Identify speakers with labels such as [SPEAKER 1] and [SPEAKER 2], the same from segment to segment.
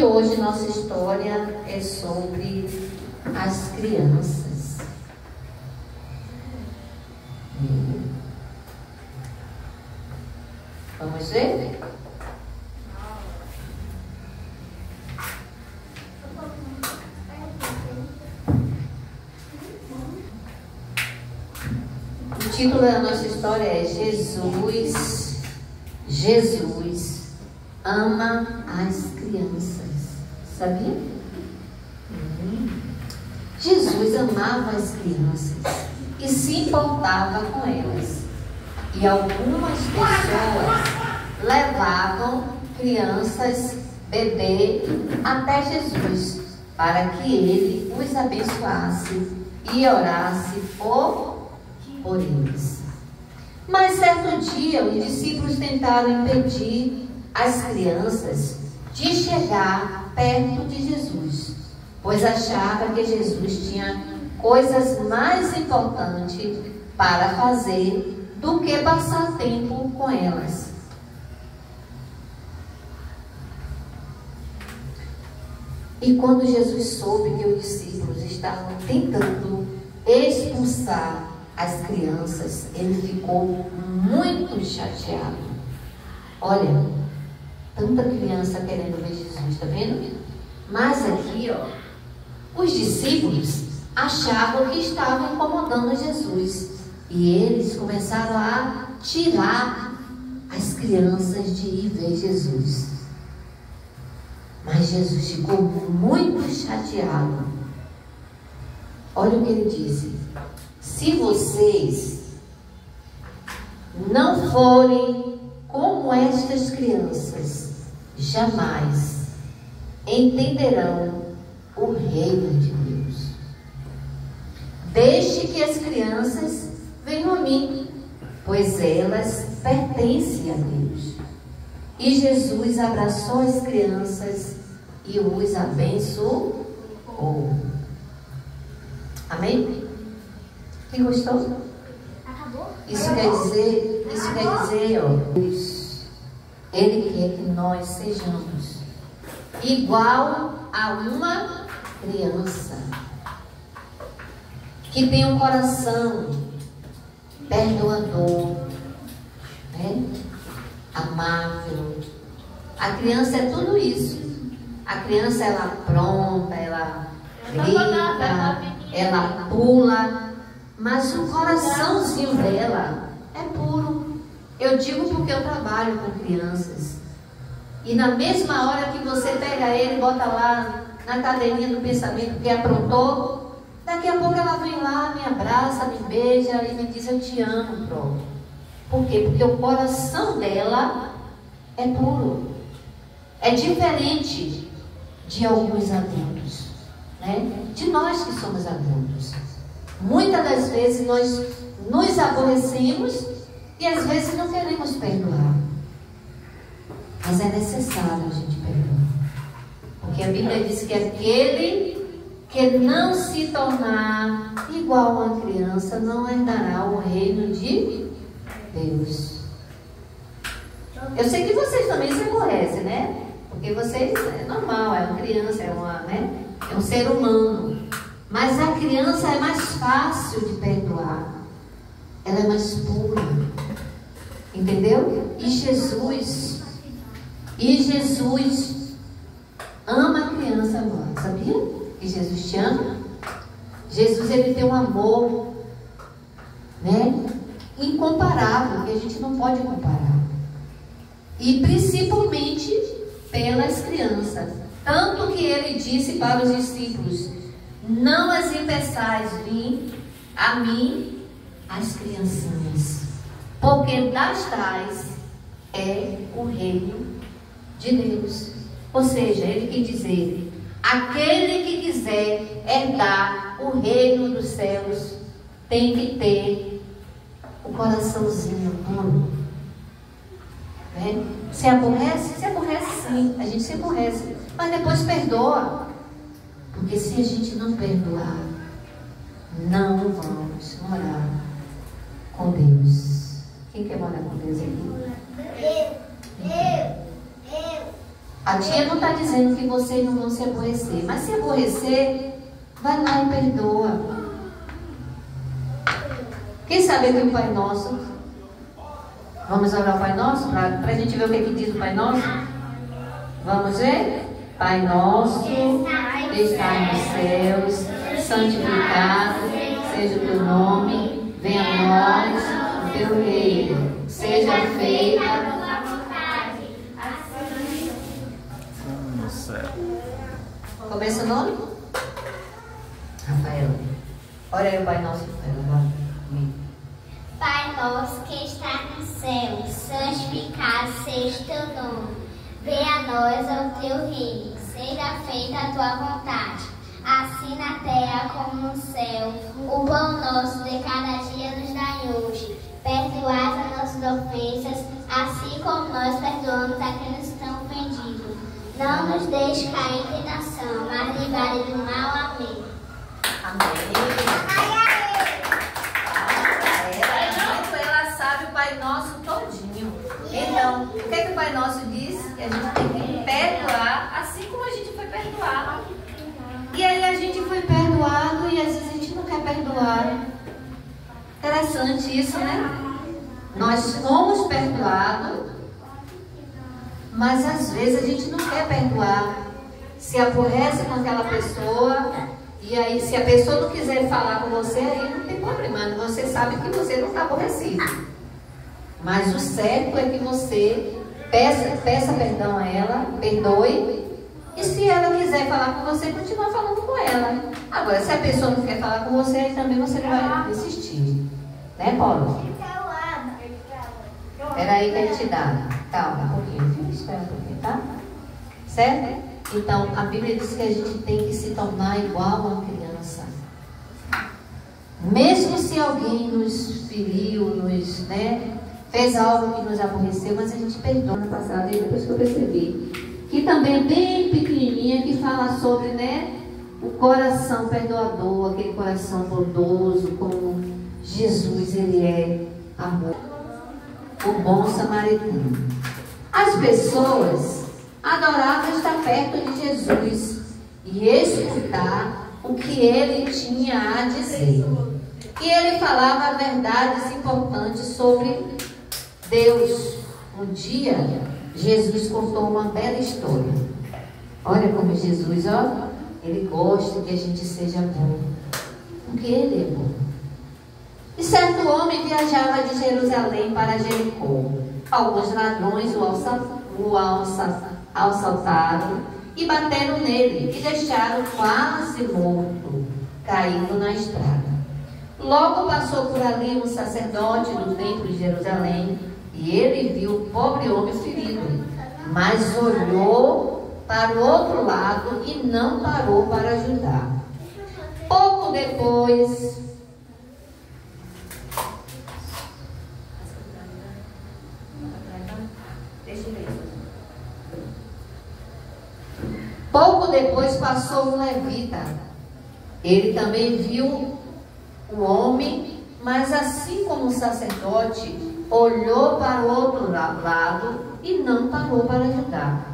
[SPEAKER 1] hoje nossa história é sobre as crianças. Vamos ver? O título da nossa história é Jesus ama as crianças. Sabia? Jesus amava as crianças e se importava com elas. E algumas pessoas levavam crianças, bebê, até Jesus, para que ele os abençoasse e orasse por eles. Mas certo dia, os discípulos tentaram impedir as crianças de chegar perto de Jesus, pois achavam que Jesus tinha coisas mais importantes para fazer do que passar tempo com elas. E quando Jesus soube que os discípulos estavam tentando expulsar as crianças, ele ficou muito chateado. Olha, tanta criança querendo ver Jesus, tá vendo? Mas aqui, os discípulos achavam que estavam incomodando Jesus. E eles começaram a tirar as crianças de ir ver Jesus. Mas Jesus ficou muito chateado. Olha o que ele disse: se vocês não forem como estas crianças, jamais entenderão o reino de Deus. Deixe que as crianças venham a mim, pois elas pertencem a Deus. E Jesus abraçou as crianças e os abençoou. Amém? Quem gostou?
[SPEAKER 2] Acabou?
[SPEAKER 1] Isso quer dizer, Ele quer que nós sejamos igual a uma criança que tem um coração perdoador, né? Amável. A criança é tudo isso. A criança, ela apronta, ela grita, ela pula, mas o coraçãozinho dela é puro. Eu digo porque eu trabalho com crianças. E na mesma hora que você pega ele e bota lá na cadeirinha do pensamento que aprontou, daqui a pouco ela vem lá, me abraça, me beija e me diz: eu te amo, pronto. Por quê? Porque o coração dela é puro. É diferente de alguns adultos, né? De nós que somos adultos. Muitas das vezes nós nos aborrecemos e às vezes não queremos perdoar. Mas é necessário a gente perdoar. Porque a Bíblia diz que aquele que não se tornar igual a uma criança não herdará o reino de Deus. Eu sei que vocês também se aborrecem, né? Porque vocês, é normal, é uma criança, é um ser humano. Mas a criança é mais fácil de perdoar. Ela é mais pura. Entendeu? E Jesus ama a criança agora. Sabia que Jesus te ama? Jesus, ele tem um amor, né? Incomparável, que a gente não pode comparar. E principalmente pelas crianças. Tanto que ele disse para os discípulos: não as impeçais vir a mim as criancinhas, porque das tais é o reino de Deus. Ou seja, ele quer dizer: aquele que quiser herdar o reino dos céus tem que ter o coraçãozinho puro. Né? Se aborrece? Se aborrece sim, a gente se aborrece, mas depois perdoa. Porque se a gente não perdoar, não vamos morar com Deus. Quem quer morar com Deus aqui? A tia não está dizendo que vocês não vão se aborrecer, mas se aborrecer, vai lá e perdoa. Quem sabe aqui o Pai Nosso? Vamos orar o Pai Nosso para a gente ver o que diz o Pai Nosso? Vamos ver? Pai Nosso, que está nos céus, santificado seja o teu nome, venha a nós o teu reino, seja feita a tua vontade, assim no céu. Começa o nome? Rafael. Olha aí o Pai Nosso, Rafael.
[SPEAKER 2] Pai nosso que está no céu, santificado seja o teu nome. Venha a nós o teu reino, seja feita a tua vontade, assim na terra como no céu. O pão nosso de cada dia nos dai hoje. Perdoai as nossas ofensas, assim como nós perdoamos a quem nos estão ofendido. Não nos deixe cair em tentação, mas livrai do mal. Amém.
[SPEAKER 1] Amém. Ela sabe o Pai Nosso todinho. Então, o que o Pai Nosso diz? Que a gente tem que perdoar assim como a gente foi perdoado. E aí a gente foi perdoado e às vezes a gente não quer perdoar. Interessante isso, né? Nós fomos perdoados, mas às vezes a gente não quer perdoar. Se aborrece com aquela pessoa, e aí se a pessoa não quiser falar com você, aí não tem problema. Você sabe que você não está aborrecido. Mas o certo é que você peça perdão a ela, perdoe. E se ela quiser falar com você, continua falando com ela. Agora, se a pessoa não quer falar com você, aí também você não vai insistir. Né, Paulo? Espera aí que a gente dá. Calma um pouquinho, filho. Espera um pouquinho, tá? Certo? Então, a Bíblia diz que a gente tem que se tornar igual a criança. Mesmo se alguém nos feriu, fez algo que nos aborreceu, mas a gente perdoa. Na passada, depois que eu percebi, que também é bem pequenininha, que fala sobre, o coração perdoador, aquele coração bondoso, como Jesus, ele é amor, o bom samaritano. As pessoas adoravam estar perto de Jesus e escutar o que ele tinha a dizer. E ele falava verdades importantes sobre Deus. Um dia, Jesus contou uma bela história. Olha como Jesus, ele gosta que a gente seja bom, porque ele é bom. E certo homem viajava de Jerusalém para Jericó. Alguns ladrões o assaltaram e bateram nele e deixaram quase morto, caído na estrada. Logo passou por ali um sacerdote do templo de Jerusalém e ele viu o pobre homem ferido, mas olhou para o outro lado e não parou para ajudar. Pouco depois, passou um levita. Ele também viu o homem, mas assim como o sacerdote, olhou para o outro lado e não parou para ajudar.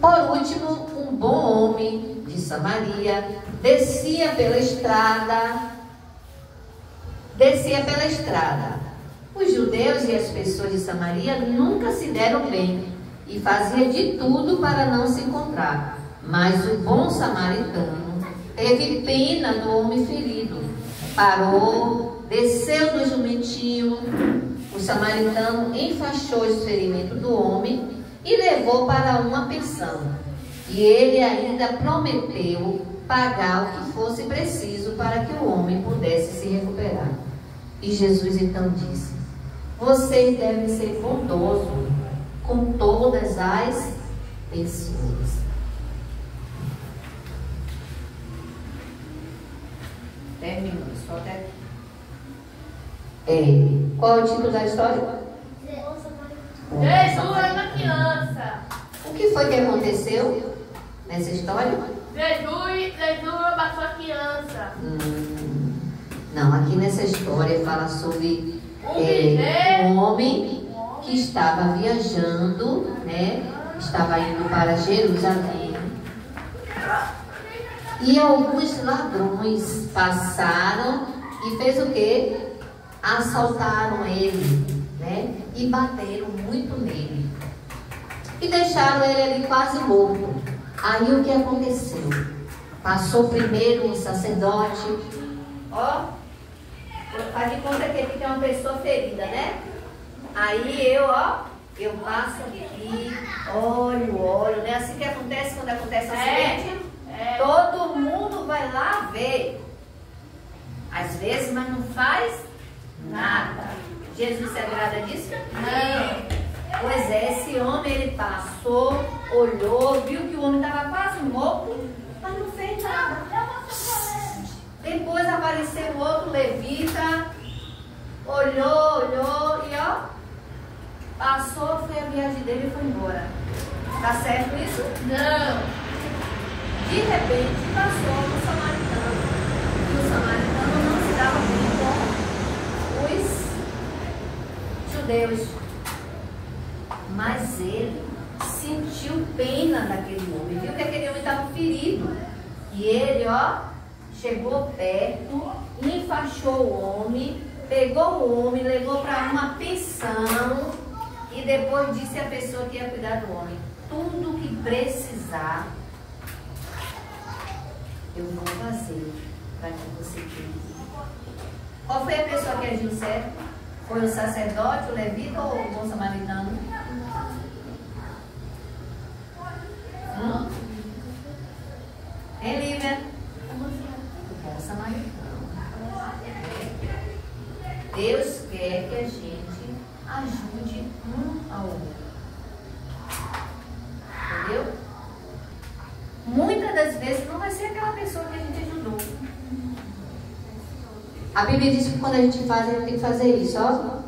[SPEAKER 1] Por último, um bom homem de Samaria descia pela estrada. Os judeus e as pessoas de Samaria nunca se deram bem e faziam de tudo para não se encontrar. Mas o bom samaritano teve pena do homem ferido. Parou, desceu do jumentinho. O samaritano enfaixou os ferimentos do homem e levou para uma pensão. E ele ainda prometeu pagar o que fosse preciso para que o homem pudesse se recuperar. E Jesus então disse: vocês devem ser bondosos com todas as pessoas. Terminou, só até aqui. Qual é o título da história?
[SPEAKER 3] Jesus era uma criança.
[SPEAKER 1] O que foi que aconteceu nessa história?
[SPEAKER 3] Jesus abraçou a criança.
[SPEAKER 1] Não, aqui nessa história fala sobre um homem que estava viajando, estava indo para Jerusalém. E alguns ladrões passaram e fez o quê? Assaltaram ele, né? E bateram muito nele. E deixaram ele ali quase morto. Aí o que aconteceu? Passou primeiro um sacerdote. Ó, faz de conta que aqui tem uma pessoa ferida, né? Aí eu passo aqui, olho, né? Assim que acontece quando acontece acidente. Todo mundo vai lá ver. Às vezes, mas não faz nada. Jesus se agrada disso? Não. Pois é, esse homem, ele passou, olhou, viu que o homem estava quase morto, mas não fez nada. Depois apareceu o outro levita, olhou e ó, passou, foi a viagem dele e foi embora. Tá certo isso? Não. De repente passou o samaritano. E o samaritano não se dava bem com os judeus. Mas ele sentiu pena daquele homem. Viu que aquele homem estava ferido. E ele, ó, chegou perto, enfaixou o homem, pegou o homem, levou para uma pensão. E depois disse à pessoa que ia cuidar do homem: tudo que precisar, eu vou fazer para que você tenha. Qual foi a pessoa que agiu certo? Foi o sacerdote, o levita ou o bom samaritano? Hein, Lívia? O bom samaritano. Deus quer que a gente ajude um ao outro. Entendeu? Muitas das vezes não vai ser aquela pessoa que a gente ajudou. A Bíblia diz que quando a gente faz, a gente tem que fazer isso, ó.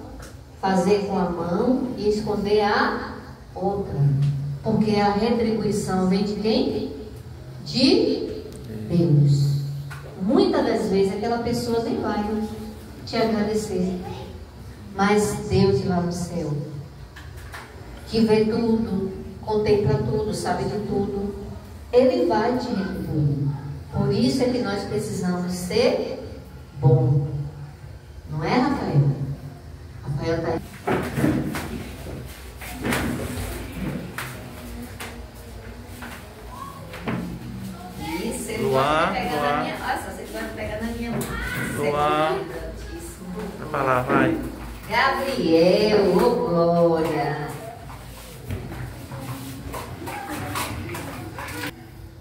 [SPEAKER 1] Fazer com a mão e esconder a outra. Porque a retribuição vem de quem? De Deus. Muitas das vezes aquela pessoa nem vai te agradecer. Mas Deus lá no céu, que vê tudo, contempla tudo, sabe de tudo, Ele vai te retribuir. Por isso é que nós precisamos ser bom. Não é, Rafael? Rafael está aí. Isso, ele vai pegar na minha... Nossa, você vai pegar na minha mão.
[SPEAKER 4] Luar. Vai pra lá, vai.
[SPEAKER 1] Gabriel, ô glória.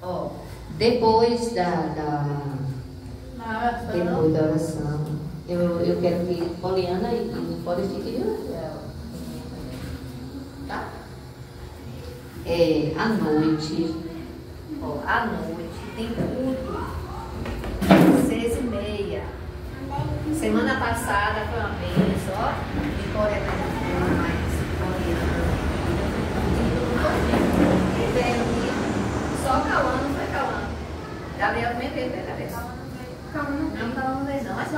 [SPEAKER 1] Ó, depois da oração, eu quero que Poliana e pode ficar, tá? À noite, tem culto, 6h30. Semana passada foi uma bênção, ó. Vitória da mais Poliana. Ele veio aqui, só calando, foi calando. Gabriel também veio pela cabeça. Não, calando não, mas